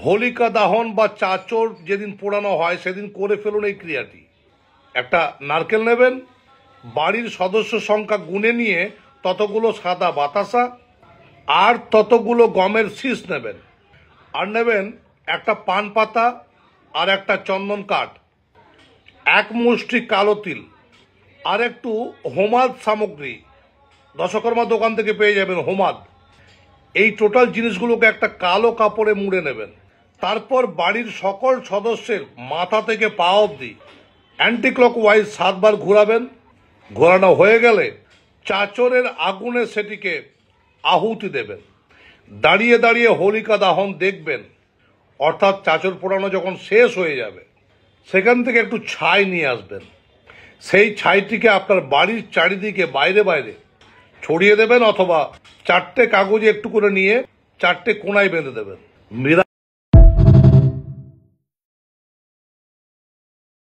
হোলিকা দাহন বা চাচর যেদিন পোড়ানো হয় সেদিন করে ফেলুন এই ক্রিয়াটি। একটা নারকেল নেবেন, বাড়ির সদস্য সংখ্যা গুনে নিয়ে ততগুলো সাদা বাতাসা আর ততগুলো গমের শীষ নেবেন, আর নেবেন একটা পান পাতা আর একটা চন্দন কাঠ, এক মুষ্টি কালো তিল আর একটু হোমাদ সামগ্রী, দশকর্মা দোকান থেকে পেয়ে যাবেন হোমাদ। এই টোটাল জিনিসগুলোকে একটা কালো কাপড়ে মুড়ে নেবেন। তারপর বাড়ির সকল সদস্যের মাথা থেকে পা অবধি অ্যান্টি ক্লকওয়াইজ 7 বার ঘোরাবেন। ঘোরানো হয়ে গেলে চাচরের আগুনে সেটিকে আহুতি দেবেন। দাঁড়িয়ে দাঁড়িয়ে হোলিকা দাহন দেখবেন, অর্থাৎ চাচর পোড়ানো যখন শেষ হয়ে যাবে সেখান থেকে একটু ছাই নিয়ে আসবেন। সেই ছাইটিকে আপনার বাড়ির চারিদিকে বাইরে বাইরে ছড়িয়ে দেবেন, অথবা 4টে কাগজে একটু করে নিয়ে 4টে কোণায় বেঁধে দেবেন।